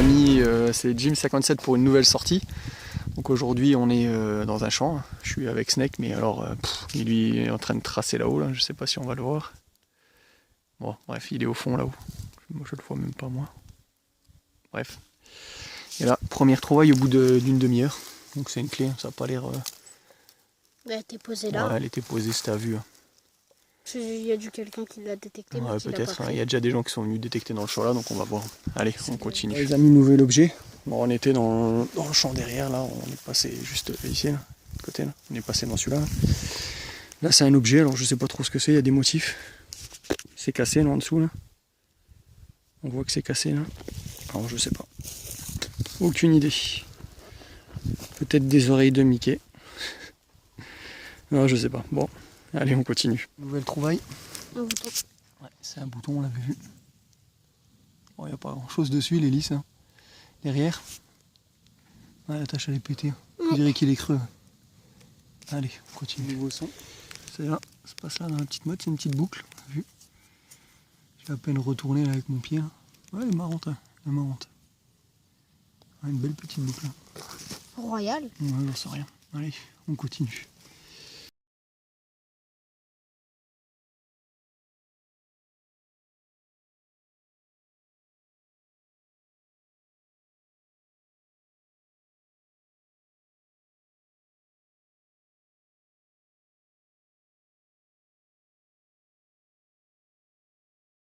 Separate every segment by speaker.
Speaker 1: amis, c'est Jim 57 pour une nouvelle sortie. Donc aujourd'hui on est dans un champ, je suis avec Snake, mais alors il est en train de tracer là-haut, là. Je sais pas si on va le voir. Bon bref, il est au fond là-haut, moi je le vois même pas moi. Bref. Et là, première trouvaille au bout d'une demi-heure, donc c'est une clé, ça n'a pas l'air...
Speaker 2: Elle était posée là.
Speaker 1: Ouais, elle était posée, c'était à vue.
Speaker 2: Il y a dû quelqu'un qui l'a détecté.
Speaker 1: Ouais, peut-être, il y a déjà des gens qui sont venus détecter dans le champ là, donc on va voir. Allez, on continue.
Speaker 3: Les amis, nouvel objet.
Speaker 1: Bon, on était dans le champ derrière, là, on est passé juste ici, là, de côté, là. On est passé dans celui-là. Là, c'est un objet, alors je sais pas trop ce que c'est, il y a des motifs. C'est cassé là en dessous, là. On voit que c'est cassé, là. Alors, je sais pas. Aucune idée. Peut-être des oreilles de Mickey. Non, je sais pas. Bon, allez, on continue. Nouvelle trouvaille.
Speaker 2: Un bouton.
Speaker 1: Ouais, c'est un bouton, on l'avait vu. Bon, il n'y a pas grand chose dessus, il est lisse. Hein. Derrière. Ouais, la tâche elle est pétée. On dirait qu'il est creux. Allez, on continue. Nouveau son. C'est là, ça passe là dans la petite mode, c'est une petite boucle. Vu. J'ai à peine retourné là avec mon pied. Là. Ouais, elle est marrante, hein. Elle est marrante. Ouais, une belle petite boucle. Là.
Speaker 2: Royal.
Speaker 1: Ouais, j'en sais rien. Allez, on continue.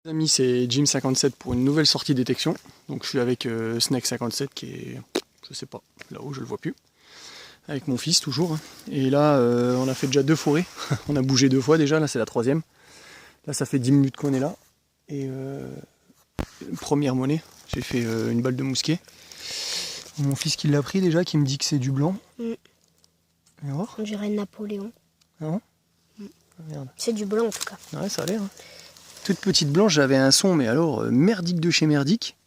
Speaker 1: Les amis, c'est Jim 57 pour une nouvelle sortie détection. Donc je suis avec Snake 57 qui est, je sais pas, là-haut je le vois plus. Avec mon fils toujours. Et là on a fait déjà 2 forêts. On a bougé 2 fois déjà, là c'est la 3e. Là ça fait 10 minutes qu'on est là. Et première monnaie, j'ai fait une balle de mousquet. Mon fils qui l'a pris déjà, qui me dit que c'est du blanc.
Speaker 2: On dirait Napoléon.
Speaker 1: Ah merde.
Speaker 2: C'est du blanc en tout cas.
Speaker 1: Ouais, ça a l'air. Hein. Toute petite blanche, j'avais un son, mais alors merdique de chez merdique.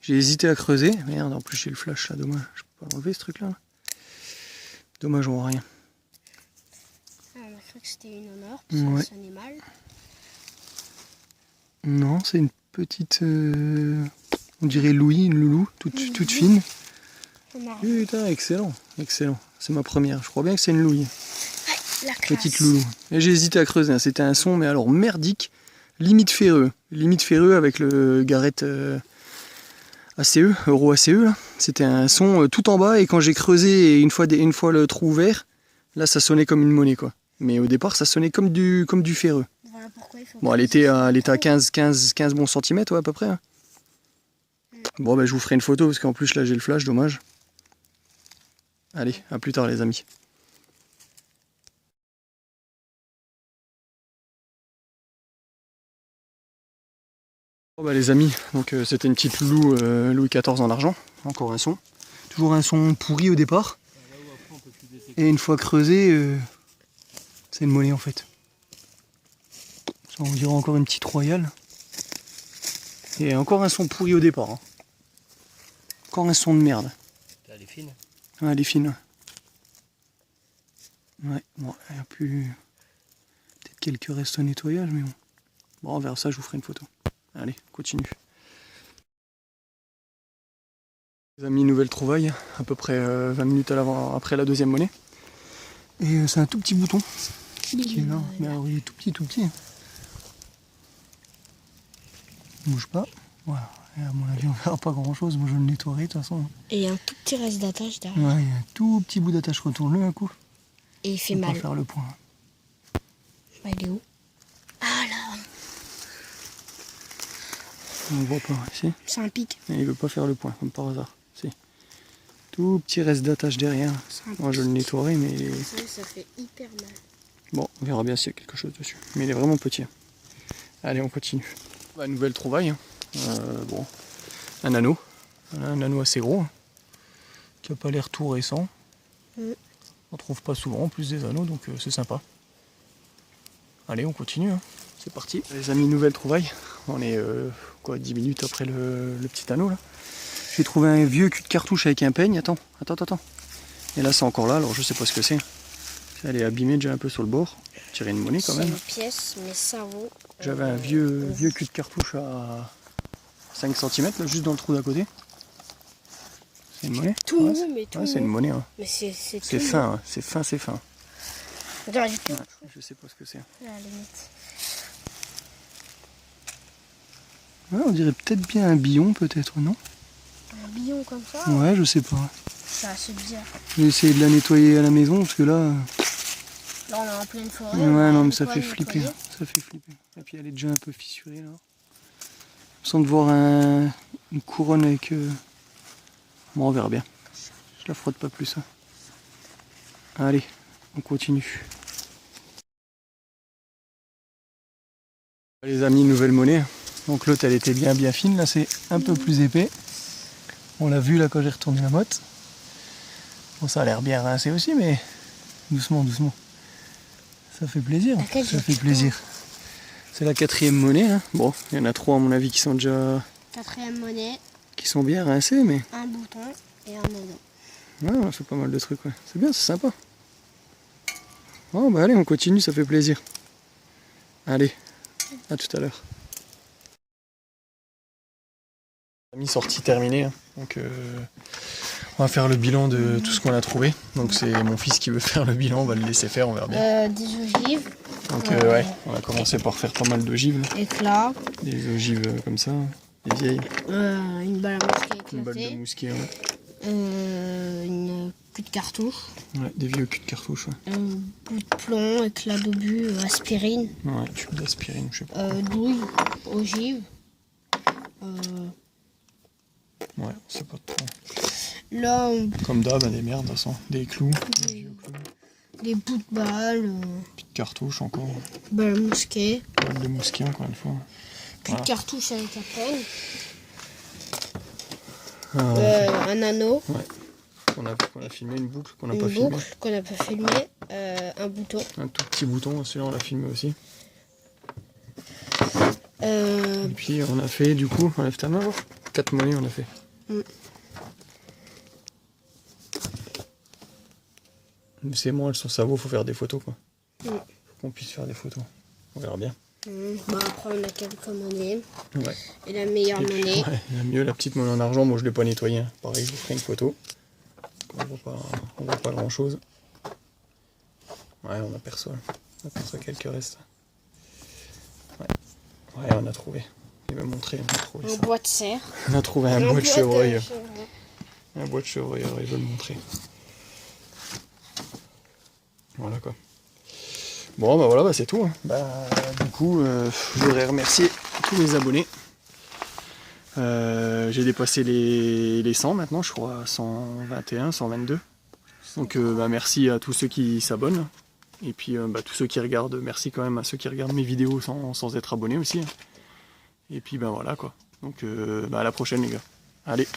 Speaker 1: J'ai hésité à creuser. Merde, en plus j'ai le flash là, dommage. Je peux pas l'enlever ce truc là. Dommage, on voit rien.
Speaker 2: Ah, on a cru que c'était une honneur,
Speaker 1: Ouais.
Speaker 2: c'est un animal.
Speaker 1: Non, c'est une petite. On dirait Louis, une loulou, toute fine. Putain, excellent, excellent. C'est ma première. Je crois bien que c'est une louille.
Speaker 2: La classe.
Speaker 1: Petite loulou. Et j'ai hésité à creuser. Hein. C'était un son, mais alors merdique. Limite ferreux. Limite ferreux avec le Garrett ACE, Euro ACE. Là. C'était un son tout en bas. Et quand j'ai creusé, une fois le trou ouvert, là ça sonnait comme une monnaie. Quoi. Mais au départ, ça sonnait comme du ferreux.
Speaker 2: Voilà pourquoi il faut
Speaker 1: Bon, elle était à 15 bons centimètres, ouais, à peu près. Hein. Bon, ben, je vous ferai une photo parce qu'en plus, là, j'ai le flash, dommage. Allez, à plus tard, les amis. Bon, bah, les amis, donc c'était une petite loulou Louis XIV en argent. Encore un son. Toujours un son pourri au départ. Et une fois creusé, c'est une monnaie en fait. Ça, on dirait encore une petite royale. Et encore un son pourri au départ. Hein. Encore un son de merde.
Speaker 3: Elle est fine.
Speaker 1: Ouais, elle est fine. Ouais, bon, il n'y a plus... Peut-être quelques restes au nettoyage, mais bon. Bon, vers ça, je vous ferai une photo. Allez, continue. Les amis, nouvelle trouvaille, à peu près 20 minutes après la 2e monnaie. Et c'est un tout petit bouton qui est là. Mais alors, il est tout petit, tout petit. Il bouge pas. Voilà. Et à mon avis, on verra pas grand chose. Moi, je le nettoierai de toute façon.
Speaker 2: Et il y a un tout petit reste d'attache derrière.
Speaker 1: Ouais, il y a un tout petit bout d'attache. Retourne-le un coup.
Speaker 2: Et il fait
Speaker 1: On
Speaker 2: mal.
Speaker 1: va faire le point.
Speaker 2: Bah, il est où? Ah là.
Speaker 1: On ne voit pas ici.
Speaker 2: C'est un pic.
Speaker 1: Et il veut pas faire le point, comme par hasard. Si. Tout petit reste d'attache derrière. Moi, je le nettoierai, mais...
Speaker 2: Ça fait hyper mal.
Speaker 1: Bon, on verra bien s'il y a quelque chose dessus. Mais il est vraiment petit. Allez, on continue. Bah, nouvelle trouvaille. Bon, un anneau. Voilà, un anneau assez gros. Qui n'a pas l'air tout récent. On trouve pas souvent en plus des anneaux, donc c'est sympa. Allez, on continue. Hein. C'est parti. Les amis, nouvelle trouvaille. On est 10 minutes après le petit anneau là. J'ai trouvé un vieux cul de cartouche avec un peigne. Attends. Et là, c'est encore là, alors je sais pas ce que c'est. Elle est abîmée déjà un peu sur le bord. Tirer une monnaie quand même.
Speaker 2: C'est une pièce, mais ça vaut.
Speaker 1: J'avais un vieux cul de cartouche à 5 cm, là, juste dans le trou d'à côté. C'est une monnaie?
Speaker 2: Tout
Speaker 1: Ouais,
Speaker 2: mou, mais tout
Speaker 1: ouais, c'est
Speaker 2: mou.
Speaker 1: une monnaie. Ouais.
Speaker 2: Mais c'est
Speaker 1: C'est
Speaker 2: tout
Speaker 1: fin, hein. C'est fin, c'est fin.
Speaker 2: mou. Attends, j'ai plus.
Speaker 1: Ouais, je sais pas ce que c'est.
Speaker 2: À la limite.
Speaker 1: Ouais, on dirait peut-être bien un billon, peut-être, non?
Speaker 2: Un billon comme ça,
Speaker 1: Ouais, je sais pas.
Speaker 2: c'est assez bizarre.
Speaker 1: Je vais essayer de la nettoyer à la maison, parce que là...
Speaker 2: Là, on est en pleine forêt.
Speaker 1: Ouais,
Speaker 2: on va
Speaker 1: non, mais ça
Speaker 2: pas
Speaker 1: fait flipper.
Speaker 2: nettoyer.
Speaker 1: Ça fait flipper. Et puis elle est déjà un peu fissurée, là. Sans de voir une couronne avec... Bon, on verra bien. Je la frotte pas plus. Hein. Allez, on continue. Les amis, nouvelle monnaie. Donc l'autre, elle était bien fine. Là, c'est un peu plus épais. On l'a vu là quand j'ai retourné la motte. Bon, ça a l'air bien rincé aussi, mais doucement, doucement. Ça fait plaisir.
Speaker 2: Laquelle
Speaker 1: Ça
Speaker 2: j'ai
Speaker 1: fait
Speaker 2: plus
Speaker 1: plaisir. C'est la 4e monnaie. Hein. Bon, il y en a 3 à mon avis qui sont déjà...
Speaker 2: 4e monnaie,
Speaker 1: qui sont bien rincés, mais...
Speaker 2: un bouton et un anneau.
Speaker 1: Ouais, c'est pas mal de trucs, ouais. C'est bien, c'est sympa. Bon, bah allez, on continue, ça fait plaisir. Allez, à tout à l'heure. Amis, sortie terminée. Hein. Donc, on va faire le bilan de tout ce qu'on a trouvé. Donc, c'est mon fils qui veut faire le bilan, on va le laisser faire, on verra bien.
Speaker 2: Des ogives.
Speaker 1: Donc, ouais, on a commencé par faire pas mal d'ogives.
Speaker 2: Éclat.
Speaker 1: Des ogives comme ça, des vieilles.
Speaker 2: Une balle à mousquet éclatée.
Speaker 1: Une balle de mousquet, ouais.
Speaker 2: Une queue de cartouche.
Speaker 1: Ouais, des vieux culs de cartouche, ouais.
Speaker 2: Bout de plomb, éclat d'obus, aspirine.
Speaker 1: Ouais, tube d'aspirine, je sais pas.
Speaker 2: Douille, ogive.
Speaker 1: Ouais, on sait pas trop.
Speaker 2: Là,
Speaker 1: Comme d'hab, des merdes, de toute façon. Des clous, des vieux clous.
Speaker 2: des bouts de balles.
Speaker 1: Petite cartouche encore.
Speaker 2: Balle à mousquet.
Speaker 1: Balle de mousquet encore une fois.
Speaker 2: Puis de cartouche avec la peine. Un anneau.
Speaker 1: Ouais. On a filmé une boucle qu'on n'a
Speaker 2: Une
Speaker 1: pas filmée.
Speaker 2: boucle qu'on n'a pas filmé. Un bouton.
Speaker 1: Un tout petit bouton, celui-là on l'a filmé aussi. Et puis on a fait du coup, enlève ta main, voir. 4 monnaies on a fait. C'est moi, elles sont cerveau, faut faire des photos quoi. Faut qu'on puisse faire des photos. On verra bien.
Speaker 2: Bon, après on a quelques monnaies.
Speaker 1: Ouais.
Speaker 2: Et la meilleure
Speaker 1: Et puis,
Speaker 2: monnaie.
Speaker 1: ouais, la mieux, la petite monnaie en argent, moi je l'ai pas nettoyée. Hein. Pareil, je vous ferai une photo. On voit pas grand chose. Ouais, on aperçoit quelques restes. Ouais, on a trouvé. Il m'a montré, on a trouvé
Speaker 2: Un
Speaker 1: ça.
Speaker 2: bois de serre.
Speaker 1: On a trouvé un bois de chevreuil. Un bois de chevreuil, alors il veut le montrer. Voilà quoi. Bon bah voilà, bah, c'est tout. Hein. Bah, du coup, je voudrais remercier tous mes abonnés. J'ai dépassé les 100 maintenant, je crois 121, 122. Donc bah, merci à tous ceux qui s'abonnent. Et puis bah, tous ceux qui regardent, merci quand même à ceux qui regardent mes vidéos sans être abonnés aussi. Et puis bah voilà quoi. Donc bah, à la prochaine les gars. Allez.